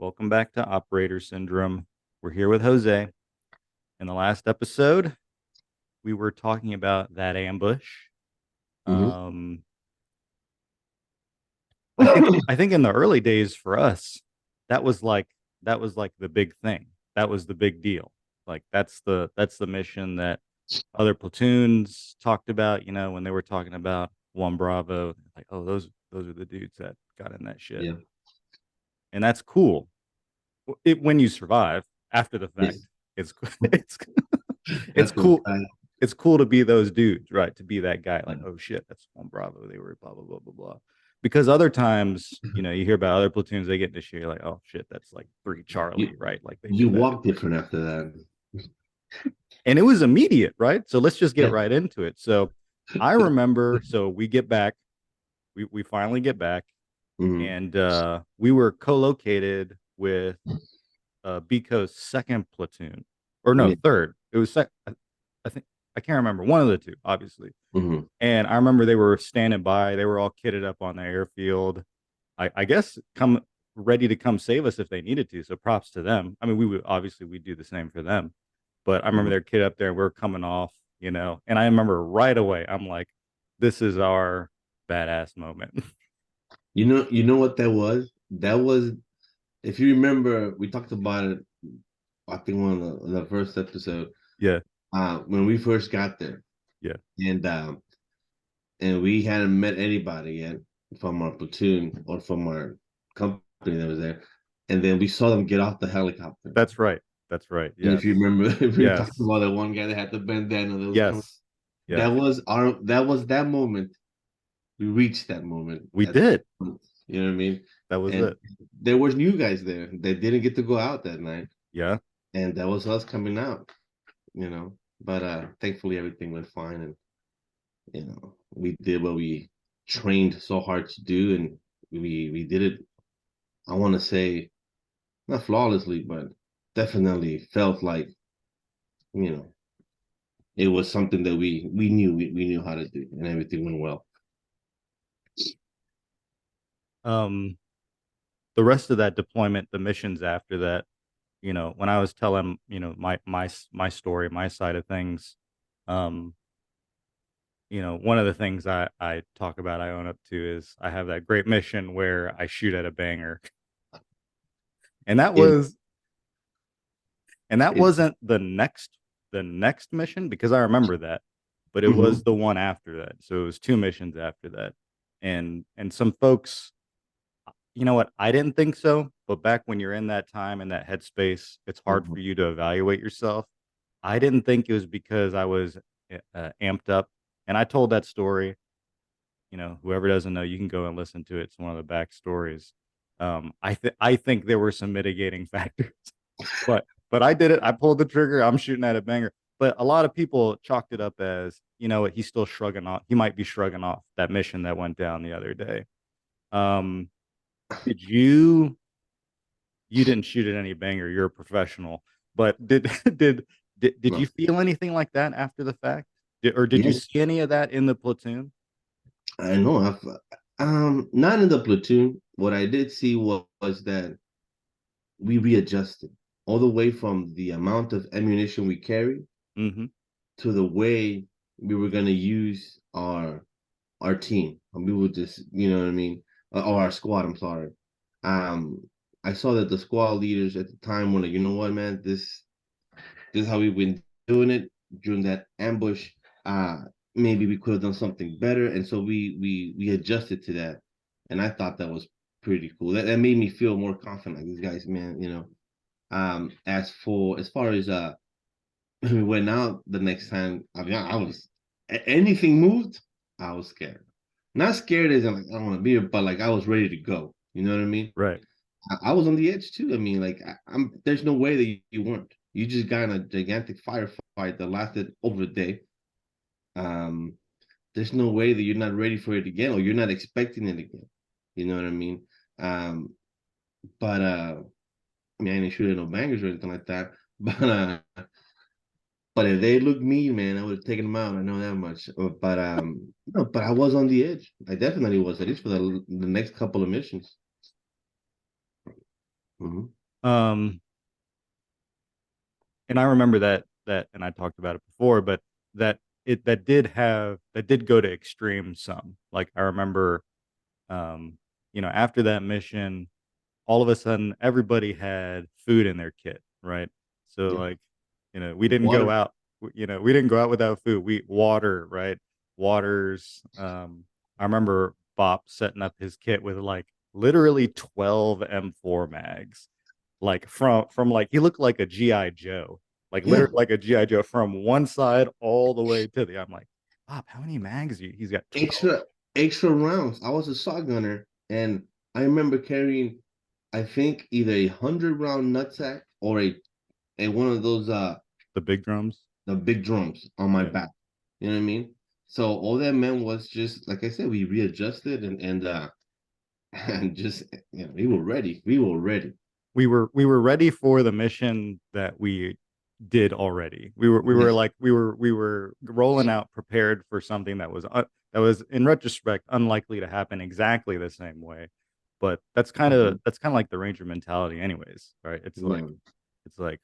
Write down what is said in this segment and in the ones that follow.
Welcome back to Operator Syndrome. We're here with Jose. In the last episode, we were talking about that ambush. Hmm. Um, I think in the early days for us, that was like that was like the big thing. That was the big deal. Like that's the mission that other platoons talked about. When they were talking about One Bravo, like, oh, those are the dudes that got in that shit, Yeah. and that's cool. When you survive after the fact, Yes. it's it's it's That's a cool. fact. It's cool to be those dudes, right? To be that guy, like, oh shit, that's one Bravo. They were blah blah blah blah blah. Because other times, you hear about other platoons, they get into shit, you're like, oh shit, that's like three Charlie, You right? Like they you did that, walk different after that. and it was immediate, right? So let's just get Yeah. right into it. So I remember, so we get back, we finally get back, Hmm. and we were co-located with Biko's second platoon, or no, Yeah. third. It was I think I can't remember, one of the two, obviously. Hmm. And I remember they were standing by. They were all kitted up on the airfield. I guess come ready to come save us if they needed to. So props to them. I mean, we do the same for them. But I remember Hmm. their kid up there. And we are coming off. And I remember right away. I'm like, this is our badass moment. You know what that was? That was, if you remember, we talked about it. I think one of the first episode. Yeah, When we first got there, yeah, and we hadn't met anybody yet from our platoon or from our company that was there, and then we saw them get off the helicopter. that's right. That's right. And if you Yes, remember, if we talked yes, about that one guy that had the bandana that was coming, yes, yes. that was that moment. We reached that moment. We did. You know what I mean? That was And it. there was new guys there that didn't get to go out that night, Yeah. and that was us coming out. But thankfully everything went fine, and we did what we trained so hard to do, and we did it. I want to say not flawlessly, but definitely felt like you know it was something that we knew how to do, and everything went well. Um, the rest of that deployment, the missions after that, when I was telling, my story, my side of things, um, one of the things I talk about, I own up to, is I have that great mission where I shoot at a banger. And that It, was and that it, wasn't the next mission, because I remember that, but it was mhm. the one after that. So it was two missions after that. And some folks, you know what? I didn't think so, but back when you're in that time, in that headspace, it's hard Mhm. for you to evaluate yourself. I didn't think it was because I was amped up. And I told that story. Whoever doesn't know, you can go and listen to it. It's one of the back stories. I think there were some mitigating factors, but I did it. I pulled the trigger. I'm shooting at a banger. But a lot of people chalked it up as, what, he's still shrugging off. He might be shrugging off that mission that went down the other day. Um, did you didn't shoot at any banger. You're a professional. But did did No. you feel anything like that after the fact? Or did you Yes, see any of that in the platoon? I know. I've not in the platoon. What I did see was that we readjusted all the way from the amount of ammunition we carry Mm-hmm. to the way we were going to use our team. And we would just, you know what I mean, or our squad. I'm sorry. Um, I saw that the squad leaders at the time were like, you know what, man, this is how we've been doing it during that ambush. Uh, Maybe we could have done something better, and so we adjusted to that, and I thought that was pretty cool. That made me feel more confident. Like these guys, man, as far as we went out the next time, I mean, I was anything moved, I was scared. Not scared as in like I don't want to be here, but like I was ready to go. You know what I mean? Right. I was on the edge too. I mean, like I'm. There's no way that you weren't. You just got in a gigantic firefight that lasted over a day. Um, there's no way that you're not ready for it again, or you're not expecting it again. You know what I mean? Um, but I mean, I didn't shoot at no bangers or anything like that. But if they looked mean, man, I would have taken them out. I know that much. But no, but I was on the edge. I definitely was, at least for the next couple of missions. Hmm. Um, and I remember and I talked about it before, but that that did go to extreme some. Like I remember, um, after that mission, all of a sudden everybody had food in their kit, right? So Yeah. like, we didn't go Water. out, we didn't go out without food. We water, right? Waters. I remember Bop setting up his kit with like literally 12 M4 mags, like from like he looked like a GI Joe, like Yeah. literally like a GI Joe from one side all the way to the. I'm like, Bop, how many mags? He's got 12. Extra rounds. I was a shotgunner, and I remember carrying, I think, either a 100 round nutsack or a one of those The big drums. the big drums on my Yeah. back. You know what I mean? So all that meant was just like I said, we readjusted and and just we were ready. We were ready. We were ready for the mission that we did already. We were Yes. like we were rolling out prepared for something that was in retrospect unlikely to happen exactly the same way. But Mhm. that's kind of like the Ranger mentality anyways, right? Yeah. It's like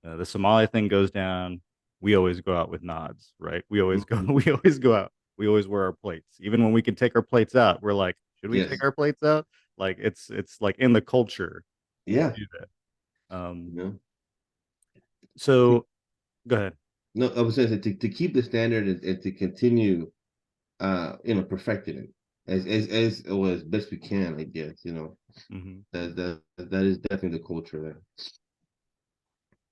the Somali thing goes down, we always go out with nods, right? We always go Mhm. we always go out. We always wear our plates. Even when we can take our plates out, we're like, should we take Yes. our plates out? Like it's like in the culture to Yeah. do that. You know. So go ahead. No, I was saying to keep the standard and to continue perfecting it as best we can, I guess, Hmm. that is definitely the culture there.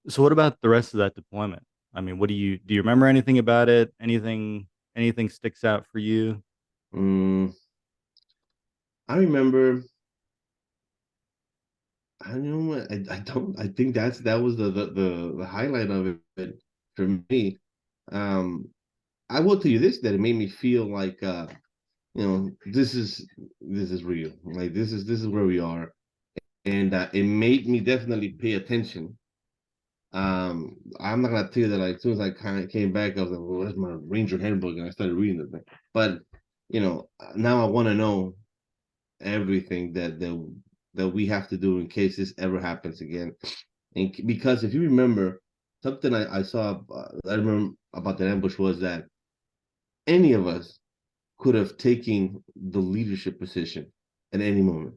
So what about the rest of that deployment? I mean, what do you remember anything about it? Anything sticks out for you? Mm, I remember. I don't know what I don't. I think that was the highlight of it for me. Um, I will tell you this that it made me feel like this is real. Like this is where we are, and it made me definitely pay attention. I'm not gonna tell you that like as soon as I kind of came back, I was like, "Well, where's my Ranger handbook?" And I started reading the thing. But now I want to know everything that we have to do in case this ever happens again. And because if you remember, something I saw, I remember about the ambush was that any of us could have taken the leadership position at any moment.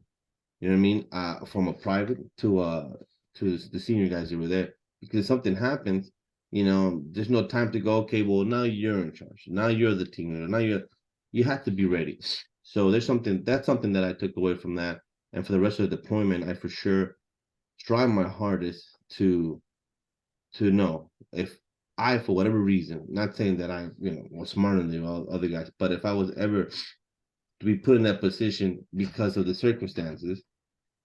You know what I mean? From a private to the senior guys that were there. Because something happens, there's no time to go, okay, well now you're in charge. Now you're the team leader. Now you have to be ready. So that's something that I took away from that. And for the rest of the deployment, I for sure try my hardest to know if I, for whatever reason, not saying that I, was smarter than all other guys, but if I was ever to be put in that position because of the circumstances,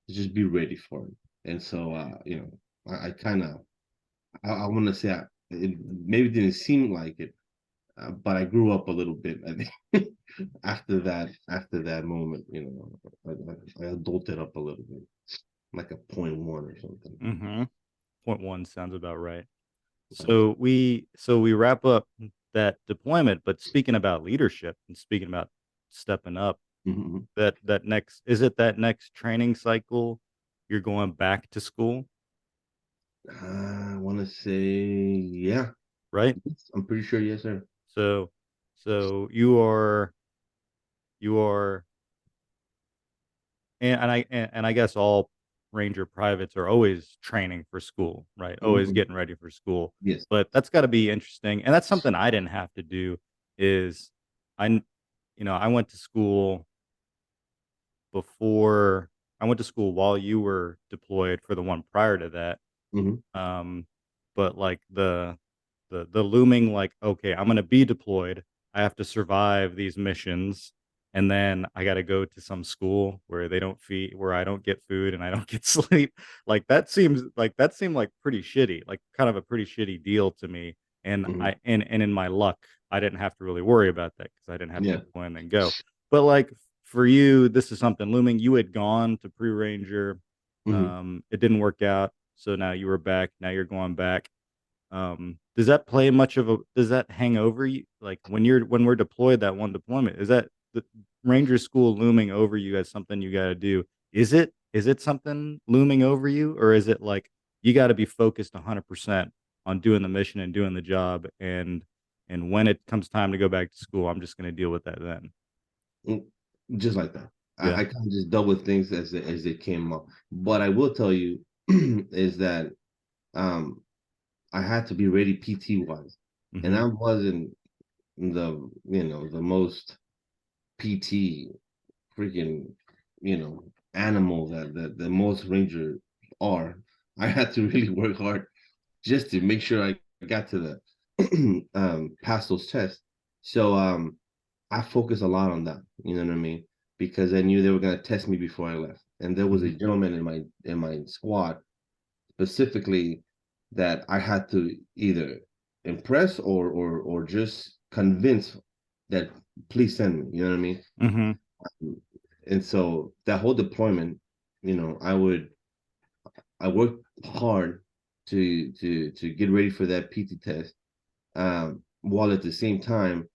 to just be ready for it. And so, I kind of, I want to say, it maybe didn't seem like it, but I grew up a little bit. I think after that moment, I adulted up a little bit, like a point one or something. Mm-hmm. Point one sounds about right. Yeah. So we wrap up that deployment, but speaking about leadership and speaking about stepping up, Mhm. that next is it that next training cycle you're going back to school, I want to say, yeah, right? I'm pretty sure, yes, sir. So so you are and I guess all Ranger privates are always training for school, right? Always Mhm. getting ready for school. Yes. But that's got to be interesting, and that's something I didn't have to do. Is I, I went to school before I went to school while you were deployed for the one prior to that. Hmm. Um, but like the looming like, okay, I'm gonna be deployed. I have to survive these missions, and then I got to go to some school where they don't feed, where I don't get food and I don't get sleep. That seemed like pretty shitty, like kind of a pretty shitty deal to me. And Hmm. and in my luck, I didn't have to really worry about that because I didn't have to Yeah. deploy and then go. But like for you, this is something looming. You had gone to pre-ranger. Hmm. It didn't work out. So now you were back. Now you're going back. Does that play much of a, does that hang over you? Like when we're deployed, that one deployment, is that the Ranger school looming over you as something you got to do? Is it? is it something looming over you, or is it like you got to be focused 100% on doing the mission and doing the job, and when it comes time to go back to school, I'm just going to deal with that then. Mm, just like that. Yeah. I kind of just dealt with things as they came up. But I will tell you is that um, I had to be ready PT wise, and Hmm. I wasn't the most PT freaking animal that most rangers are. I had to really work hard just to make sure I got to the pass those tests. So I focused a lot on that. You know what I mean? Because I knew they were gonna test me before I left. And there was a Hmm. gentleman in my squad specifically that I had to either impress or just convince that please send me. You know what I mean? Hmm. And so that whole deployment, I worked hard to get ready for that PT test, while at the same time,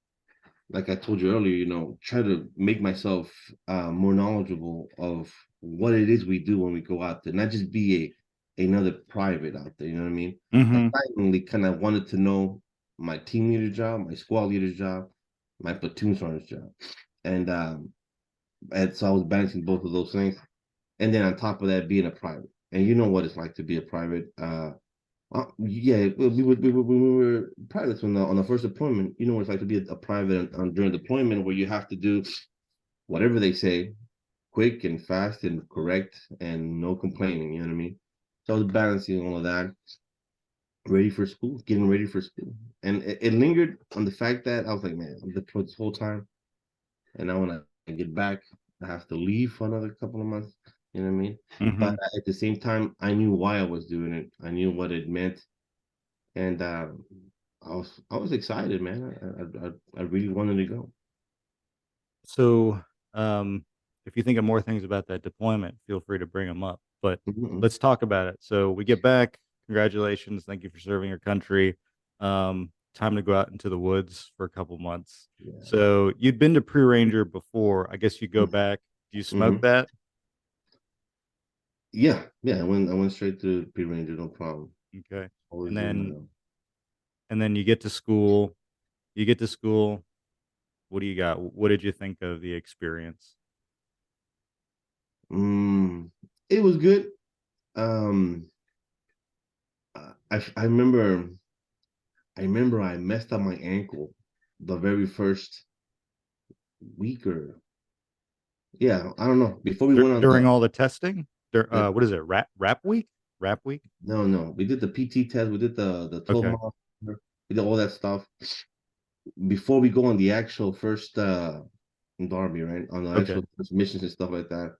like I told you earlier, try to make myself more knowledgeable of what it is we do when we go out there, not just be another private out there. You know what I mean? Like Hmm. I only kind of wanted to know my team leader job, my squad leader's job, my platoon sergeant's job, and so I was balancing both of those things, and then on top of that, being a private, and you know what it's like to be a private. Yeah, when we were pilots on the first deployment. You know what it's like to be a private during deployment, where you have to do whatever they say, quick and fast and correct, and no complaining. You know what I mean? So I was balancing all of that, ready for school, getting ready for school, and it lingered on the fact that I was like, man, I'm deployed this whole time, and now when I get back, I have to leave for another couple of months. You know what I mean? But Hmm. at the same time, I knew why I was doing it. I knew what it meant, and I was excited, man. I really wanted to go. So, if you think of more things about that deployment, feel free to bring them up. But Mm-mm. let's talk about it. So we get back. Congratulations. Thank you for serving your country. Time to go out into the woods for a couple months. Yeah. So you'd been to pre-ranger before. I guess you go back. Do you smoke Mm-hmm. that? Yeah, yeah. I went straight to P Ranger, no problem. Okay. Always And did my then and then you get to school. You get to school. What do you got? What did you think of the experience? It was good. Um, I remember I messed up my ankle the very first week or yeah, I don't know. Before we went on During all the testing? the What is it? Rap week? Rap week? no, no, we did the PT test, we did the 12 Okay. mile, we did all that stuff before we go on the actual first Darby, right? On the Okay. actual first missions and stuff like that.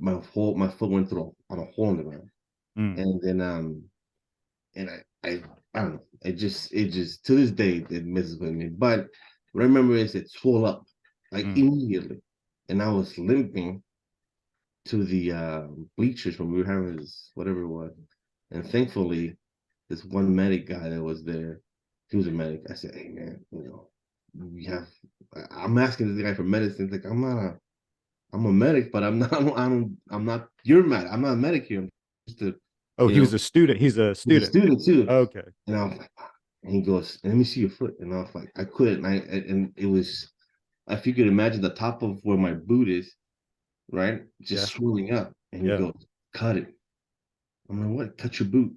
My foot went through on a hole in the ground, Mm, and then and I don't know. It just to this day it messes with me. But what I remember is it swelled up like mm, immediately, and I was limping to the bleachers when we were having this whatever it was, and thankfully this one medic guy that was there, he was a medic. I said, hey man, we have. I'm asking this guy for medicine. Like I'm a medic, but I'm not. I'm not your medic. I'm not a medic here. I'm just a, oh, you he know, was a student. He's a he's a student. student too. Okay. And I was like, and he goes, let me see your foot. And I was like, I couldn't. And it was, if you could imagine the top of where my boot is, right, Yeah. just swelling up. And he Yeah. goes, cut it. I'm like, what? Cut your boot.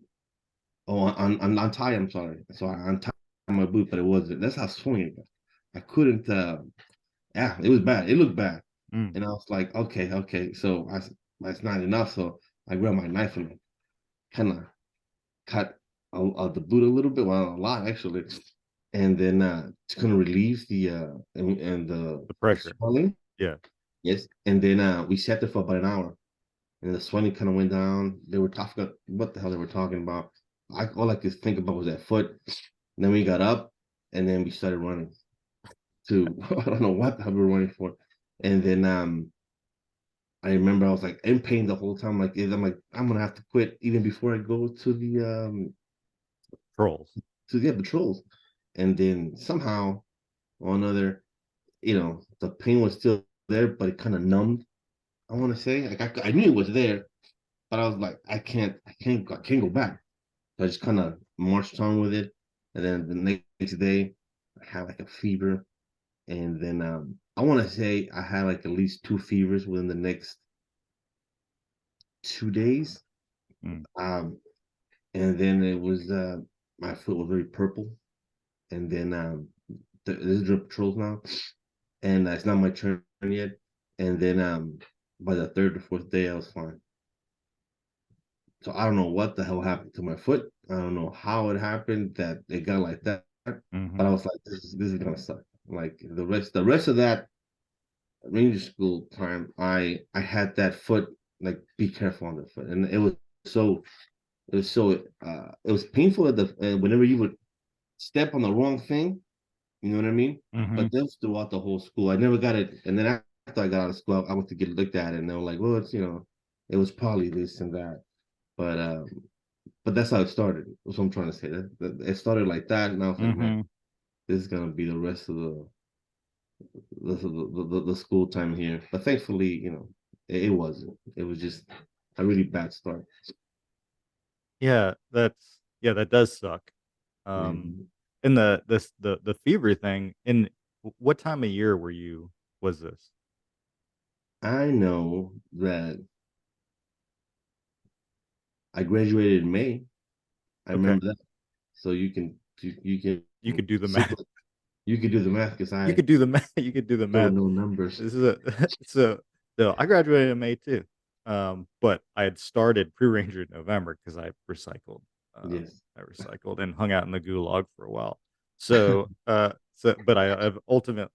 Oh, untie. I'm sorry. So I untied my boot, but it wasn't. That's how swollen it was. I couldn't. Yeah, it was bad. It looked bad. Mm, And I was like, okay, okay. So that's not enough. So I grabbed my knife and kind of cut the boot a little bit, well, a lot actually. And then to kind of relieve the and the the pressure. swelling. Yeah. Yes. And then we sat there for about an hour, and the swelling kind of went down. They were talking about what the hell they were talking about. All I could think about was that foot. And then we got up, and then we started running to I don't know what the hell we were running for. And then I remember I was like in pain the whole time. Like I'm like I'm gonna have to quit even before I go Trolls. to the patrols. And then somehow or another, the pain was still there, but it kind of numbed. I want to say like I knew it was there, but I was like, I can't go back. So I just kind of marched on with it, and then the next day, I had like a fever, and then I want to say I had like at least two fevers within the next 2 days. Mm, Um, and then it was my foot was very purple, and then this is drip patrols now, and it's not my turn yet. And then by the third or fourth day, I was fine. So I don't know what the hell happened to my foot. I don't know how it happened that it got like that. But I mm-hmm, was like, this is gonna suck. Like the rest of that ranger school time, I had that foot like be careful on the foot, and so it was painful at the whenever you would step on the wrong thing. You know what I mean? mm-hmm, But that's throughout the whole school. I never got it, and then after I got out of school, I went to get looked at, and they were like, well, it's it was probably this and that. But that's how it started. That's what I'm trying to say. It started like that, and I was like, man, mm-hmm. this is gonna be the rest of the school time here. But thankfully, it wasn't. It was just a really bad start. Yeah, that does suck. Um, Mhm. and the fever thing. In what time of year was this? I know that I graduated in May. I Okay, remember that. So you you can could do the math. simply you can do the math because You I could do the math. You could do the don't math. know numbers. This is a so so I graduated in May too. But I had started pre-ranger in November because I recycled. Yes. I recycled and hung out in the gulag for a while. But I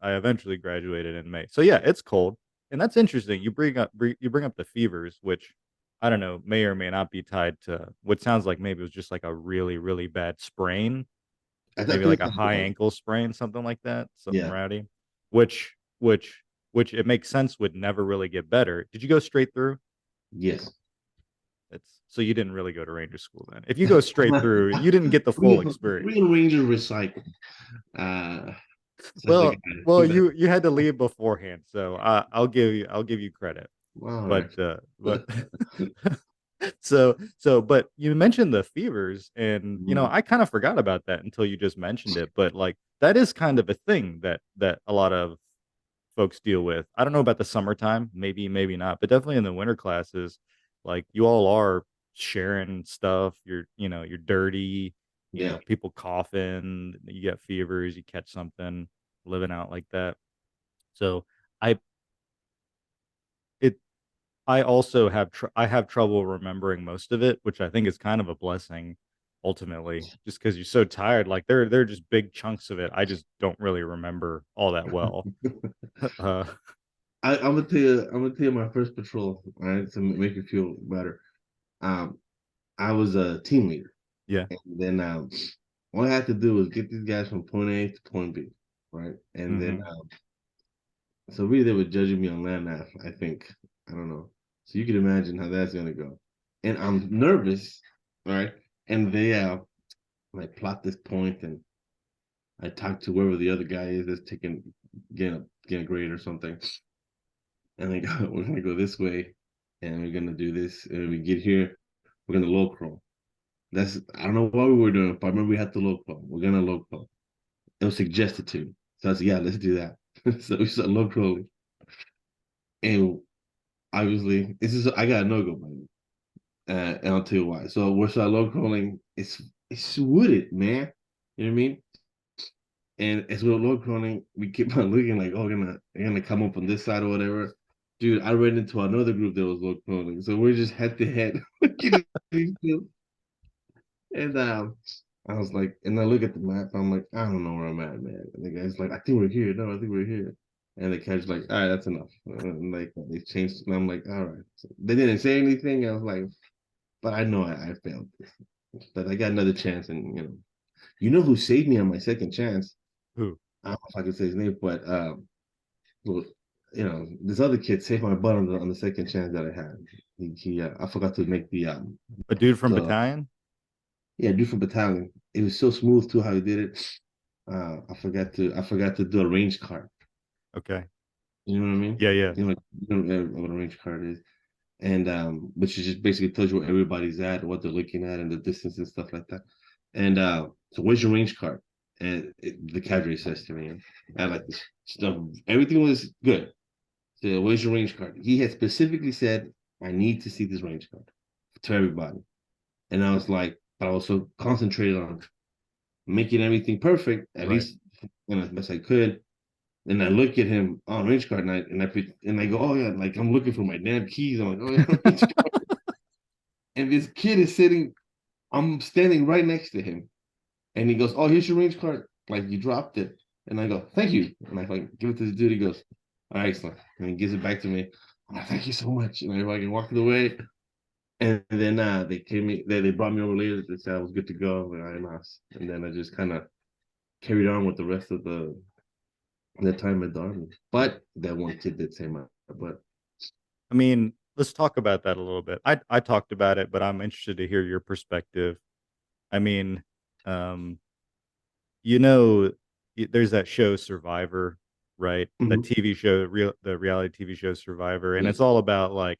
eventually graduated in May. So yeah, it's cold, and that's interesting. You bring up the fevers, which I don't know may or may not be tied to what sounds like maybe it was just like a really really bad sprain, I maybe like think a that's what high it was. ankle sprain, something like that, something Yeah. rowdy, which which which it makes sense would never really get better. Did you go straight through? Yes. It's so you didn't really go to ranger school then. If you go straight through, you didn't get the full experience. Green Ranger recycle. Uh, says the Well, guy. you had to leave beforehand, so I'll give you credit. All But right. but you mentioned the fevers, and Mhm. I kind of forgot about that until you just mentioned it. But like that is kind of a thing that a lot of folks deal with. I don't know about the summertime, maybe, maybe not, but definitely in the winter classes, like you all are sharing stuff. You're dirty, Yeah. people coughing, you get fevers, you catch something, living out like that. So I it I also I have trouble remembering most of it, which I think is kind of a blessing ultimately, just because you're so tired. Like they're just big chunks of it. I just don't really remember all that well. uh, I'm gonna tell you. I'm gonna tell you my first patrol. All right, to make you feel better. Um, I was a team leader, yeah. and then all I had to do was get these guys from point A to point B, right? And then Hmm. so really they were judging me on land math. I think I don't know. So you can imagine how that's gonna go. And I'm nervous, right? And they like plot this point, and I talk to whoever the other guy is that's getting a grade or something, and they go, we're gonna go this way, and we're gonna do this, and when we get here, we're gonna low crawl. That's I don't know what we were doing, but I remember we had to low crawl. We're gonna low crawl. It was suggested to me, so I said, yeah, let's do that. So we started low crawling, and obviously this is I got a no go by the way, and I'll tell you why. So we're started low crawling. It's wooded, man. You know what I mean? And as we're low crawling, we keep on looking like, oh, we're gonna come up on this side or whatever. Dude, I ran into another group that was low crawling, so we're just head to head. And I was like, and I look at the map, I'm like, I don't know where I'm at, man. And the guy's like, I think we're here. No, I think we're here. And the cat's like, all right, that's enough. And like they changed, and I'm like, all right. So they didn't say anything. I was like, but I know I failed this. But I got another chance, and you know who saved me on my second chance? Who? I don't know if I can say his name, but well, this other kid saved my butt on the second chance that I had. I forgot to make A dude from the battalion? yeah, dude from battalion. It was so smooth too how he did it. I forgot to do a range card. Okay. You know what I mean? Yeah, yeah. You know what a range card is. And which is just basically tells you where everybody's at, what they're looking at, and the distance and stuff like that. And so where's your range card? And the cadre says to me, and like this stuff, everything was good. So where's your range card? He had specifically said, I need to see this range card to everybody. And I was like, but I was so concentrated on making everything perfect, at Right. least as best I could. And I look at him on range card, and I go, oh yeah, like I'm looking for my damn keys. I'm like, oh yeah, range card. And this kid is sitting. I'm standing right next to him, and he goes, "Oh, here's your range card. Like you dropped it." And I go, "Thank you." And I like give it to the dude. He goes, "All right, excellent." And he gives it back to me. I'm like, "Thank you so much." And I fucking walked away. And then they brought me over later. They said I was good to go. Like, I nice. And then I just kind of carried on with the rest of the time at the army. But that one kid did say my butt. I mean, let's talk about that a little bit. I talked about it, but I'm interested to hear your perspective. I mean, um, you know, there's that show Survivor, right? That Mm-hmm. TV show, the reality TV show Survivor, and it's Yes, all about like,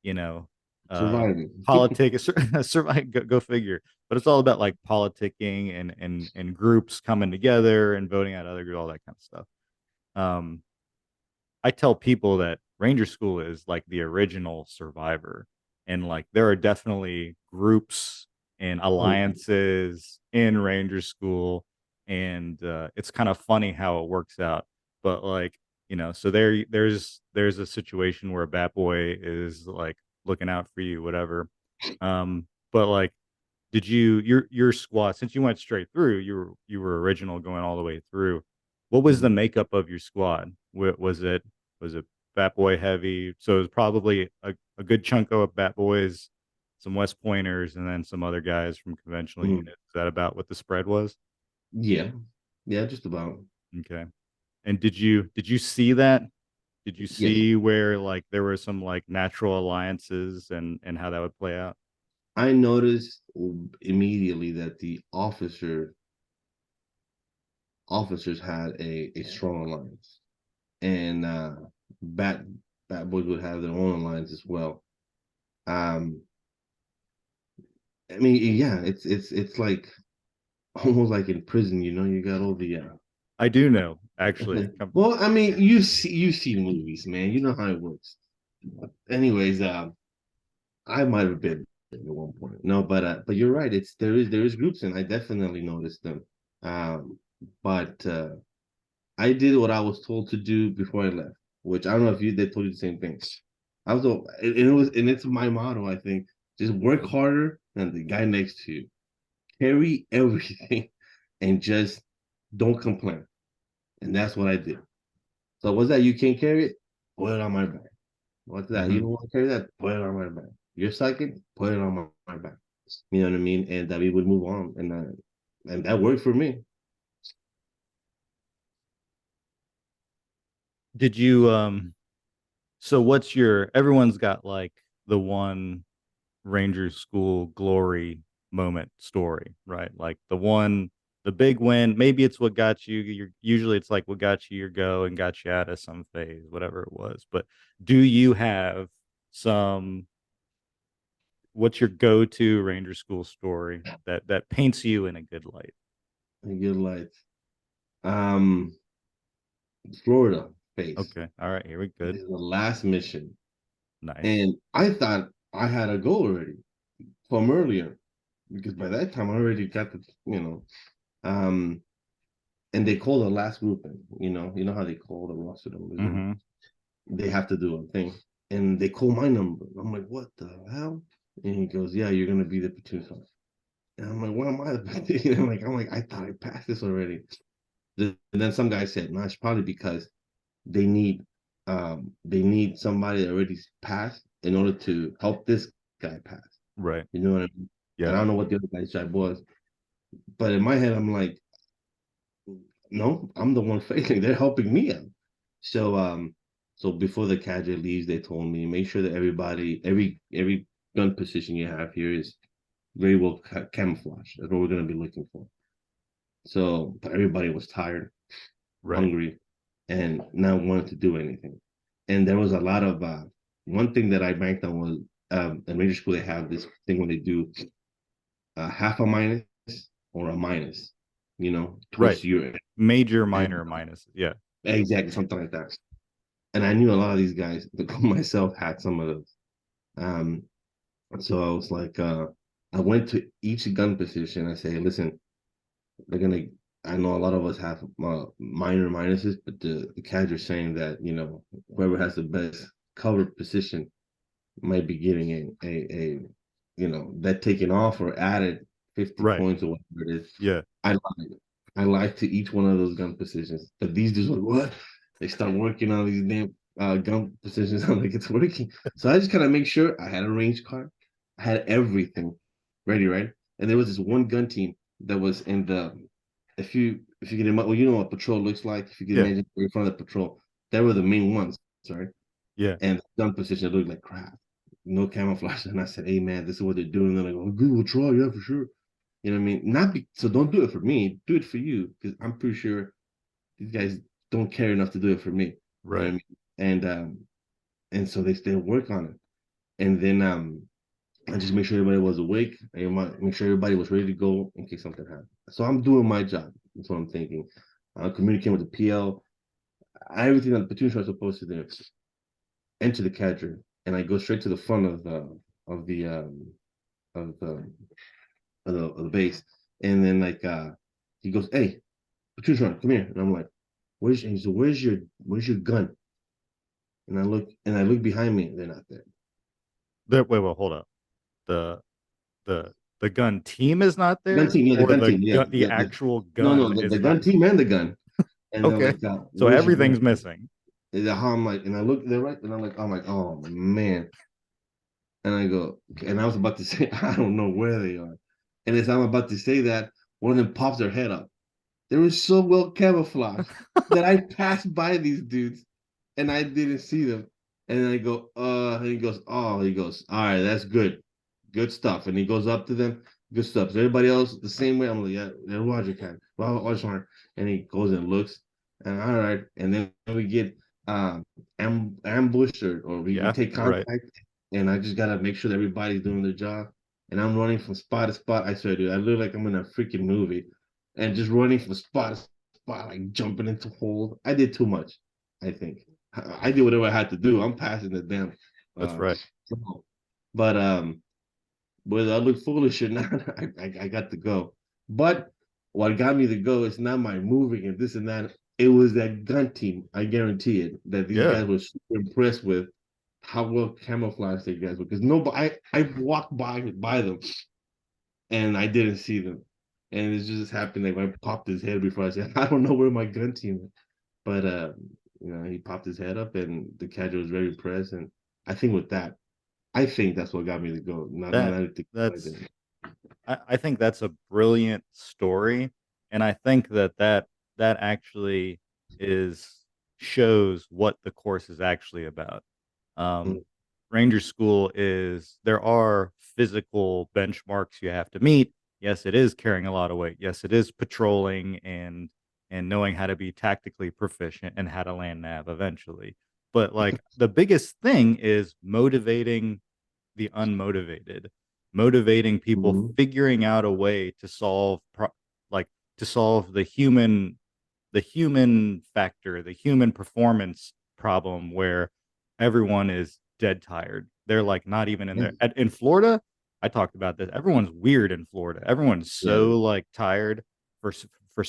you know, uh, surviving. politics. Survive, go figure. But it's all about like politicking and groups coming together and voting out other groups, all that kind of stuff. Um, I tell people that Ranger School is like the original Survivor, and like there are definitely groups and Oh, alliances in Ranger School, and it's kind of funny how it works out. But like so there's a situation where a Bat Boy is like looking out for you, whatever. But like did your squad, since you went straight through, you were original going all the way through. What was the mhm. makeup of your squad? Was it Bat Boy heavy? So it was probably a good chunk of Bat Boys, some West Pointers, and then some other guys from conventional Mhm. units. Is that about what the spread was? Yeah, yeah, just about. Okay. And did you see that? Did you Yes, see where like there were some like natural alliances and how that would play out? I noticed immediately that the officers had a strong alliance, and bat bat boys would have their own alliance as well. Um, I mean, yeah, it's like almost like in prison, you got all the I do know, actually. Come, well, I mean, you see movies, man. You know how it works. Anyways, I might have been at one point. No, but you're right. There is groups, and I definitely noticed them. Um, but I did what I was told to do before I left, which I don't know if they told you the same thing. I was, and it's my motto. I think just work harder than the guy next to you. Carry everything, and just don't complain. And that's what I did. So what's that? You can't carry it? Put it on my back. What's that? You mhm. don't want to carry that? Put it on my back. You're sucking? Put it on my back. You know what I mean? And that we would move on, and that worked for me. Did you so what's your everyone's got like the one Ranger School glory moment story, right? Like the big win. Maybe it's what got you. Usually it's like what got you your go and got you out of some phase, whatever it was. But do you have some? What's your go-to Ranger School story that paints you in a good light? A good life. Um, Florida base. Okay, all right, here we good. This is the last mission, Nice. and I thought I had a goal already from earlier because by that time I already got um, and they called the last group in. You know how they call the roster numbers in. Mm-hmm. They have to do a thing, and they call my number. I'm like, what the hell? And he goes, yeah, you're gonna be the platoon sergeant. And I'm like, what am I the platoon? I'm like, I thought I passed this already. And then some guy said, no, it's probably because they need they need somebody that already passed in order to help this guy pass. Right. You know what I mean? And Yeah. I don't know what the other guy's job was, but in my head, I'm like, no, I'm the one failing. They're helping me out. So so before the cadre leaves, they told me make sure that every gun position you have here is very well camouflaged. That's what we're gonna be looking for. So, but everybody was tired, Right. hungry. and not wanting to do anything. And there was a lot of one thing that I banked on was in Ranger School they have this thing when they do half a minus or a minus, Right. towards your Major, and minor, minuses. Yeah. exactly something like that. And I knew a lot of these guys, myself had some of those. Um, so I was like, I went to each gun position. I say, hey, listen, they're gonna. I know a lot of us have minor minuses, but the cadre are saying that whoever has the best cover position might be getting a that taken off or added 50 Right. points or whatever it is. Yeah. I lied. I lied to each one of those gun positions. But these dudes were like, what? They start working on these damn gun positions. I'm like, it's working. So I just kind of make sure I had a range card. I had everything ready, right? And there was this one gun team that was in the if you get in well, you know what patrol looks like. If you can Yeah. imagine in front of the patrol, they were the main ones, right? Yeah. And the gun position looked like crap. No camouflage. And I said, hey man, this is what they're doing. And they're like, oh, good, we'll try, yeah, for sure. You know what I mean? So don't do it for me, do it for you. Because I'm pretty sure these guys don't care enough to do it for me. You know what I Right. mean? And so they still work on it. And then I just make sure everybody was awake. Make sure everybody was ready to go in case something happened. So I'm doing my job. That's what I'm thinking. Communicating with the PL, everything that the platoon is supposed to do. Enter the cadre, and I go straight to the front of the of the of the base, and then like he goes, "Hey, platoon, come here," and I'm like, "Where's?" And he said, "Where's your gun?" And I look behind me, and they're not there. Wait, hold up. The the the gun team is not Gun there, team, yeah, the or gun team, yeah, the actual no, no, gun the is not. gun team and the gun, and they're Okay. like, So "Where's your gun?" everything's missing. And I'm like, and I look, they're right, and I'm like, "Oh man," and I go, and I was about to say, I don't know where they are, and as I'm about to say that, one of them pops their head up. They were so well camouflaged that I passed by these dudes and I didn't see them. And then I go, and he goes, oh, he goes, all right, that's good. Good stuff. And he goes up to them, good stuff. So everybody else the same way. I'm like, yeah, Roger can. Well, Roger. And he goes and looks, and all right. And then we get ambushed or we Yeah. take Right. contact. And I just gotta make sure that everybody's doing their job. And I'm running from spot to spot. I swear, dude, I look like I'm in a freaking movie and just running from spot to spot, like jumping into holes. I did too much, I think. I did whatever I had to do. I'm passing the damn. That's Uh, right. but whether I look foolish or not, I got to go. But what got me to go is not my moving and this and that. It was that gun team. I guarantee it that these Yeah. guys were super impressed with how well camouflaged they guys were. Because nobody, I walked by them and I didn't see them. And it just happened like I popped his head before I said, I don't know where my gun team is. But he popped his head up and the cadre was very impressed. And I think with that, I think that's what got me to go. Not That anything like that's that. I think that's a brilliant story, and I think that actually is shows what the course is actually about. Mm, Um, Ranger School is there are physical benchmarks you have to meet. Yes, it is carrying a lot of weight. Yes, it is patrolling and knowing how to be tactically proficient and how to land nav eventually. But like the biggest thing is motivating the unmotivated, motivating people, mhm. figuring out a way to like to solve the human factor, the human performance problem where everyone is dead tired. They're like not even in Yeah, there. In Florida, I talked about this. Everyone's weird in Florida. Everyone's yeah, so like tired for for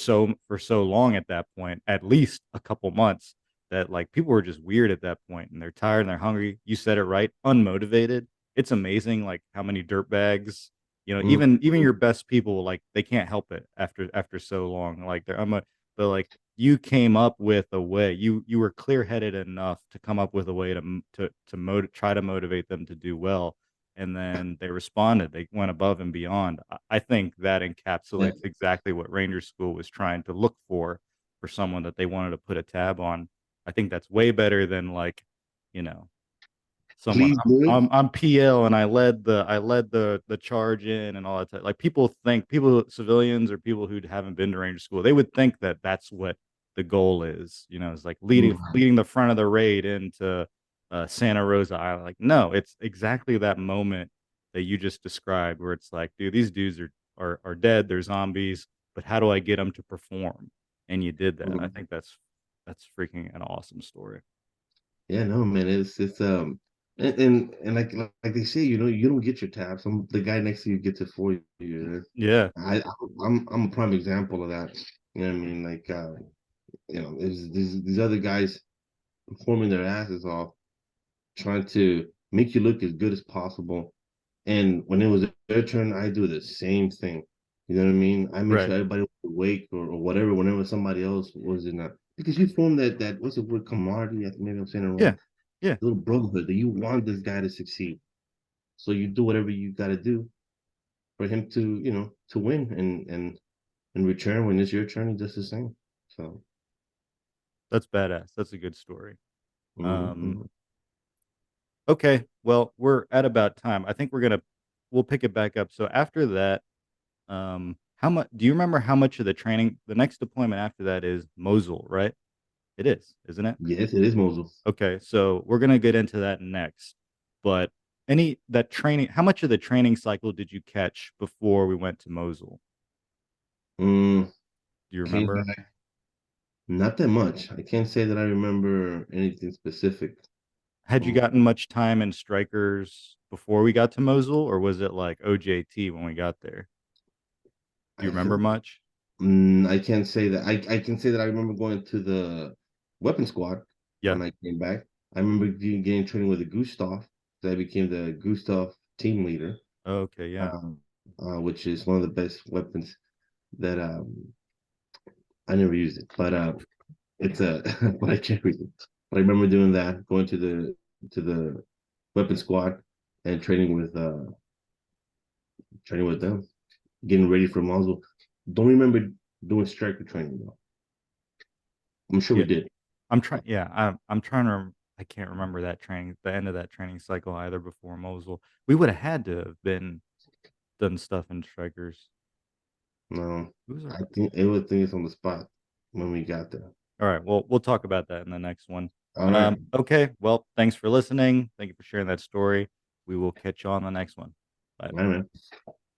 so long at that point, at least a couple months that like people were just weird at that point and they're tired and they're hungry. You said it right, unmotivated. It's amazing like how many dirt bags, even mhm. your best people like they can't help it after so long. Like but like you came up with a way. You were clear headed enough to come up with a way try to motivate them to do well, and then they responded. They went above and beyond. I think that Yeah. encapsulates exactly what Ranger School was trying to look for someone that they wanted to put a tab on. I think that's way better than like, you know, someone Please do it. I'm PL and I led the charge in and all that. Like people civilians or people who haven't been to Ranger School, they would think that that's what the goal is. You know, it's like Right. leading the front of the raid into Santa Rosa Island. Like, no, it's exactly that moment that you just described, where it's like, dude, these dudes are dead. They're zombies, but how do I get them to perform? And you did that. I Mhm. think that's freaking an awesome story. Yeah, no, man, it's and like they say, you don't get your tab. The guy next to you gets it for you. Yeah, I'm a prime example of that. You know what I mean? Like there's these other guys performing their asses off, trying to make you look as good as possible. And when it was their turn, I do the same thing. You know what I mean? I make right. sure everybody was awake or whatever whenever somebody else was in that. Because you form that what's the word, camaraderie? I think maybe I'm saying it Yeah, wrong. yeah, Little brotherhood that you want this guy to succeed. So you do whatever you got to do for him to, to win. And in return, when it's your turn, he does the same. So, that's badass. That's a good story. Um, mhm. okay, well, we're at about time. I think we'll pick it back up. So after that, how much do you remember how much of the training the next deployment after that is Mosul, right? It is, isn't it? Yes, it is Mosul. Okay, so we're gonna get into that next. But any that training, how much of the training cycle did you catch before we went to Mosul? Mm, Do you came remember? back. Not that much. I can't say that I remember anything specific. Had you Um, gotten much time in Strikers before we got to Mosul, or was it like OJT when we got there? Do I you remember have much? I can't say that. I can say that I remember going to the weapon squad Yeah. when I came back. I remember getting training with the Gustav. So I became the Gustav team leader, Okay, yeah. which is one of the best weapons that I never used it, but it's a but I can't read it. But I remember doing that, going to the weapon squad and training with them, getting ready for Mosul. Don't remember doing striker training though. I'm sure we Yeah. did. I'm trying to I can't remember that training, the end of that training cycle either before Mosul. We would have had to have been done stuff in Strikers. No, Who's our I think it was things on the spot when we got there. All right, well, we'll talk about that in the next one. All right. Okay, well, thanks for listening. Thank you for sharing that story. We will catch you on the next one. Bye. All right, man.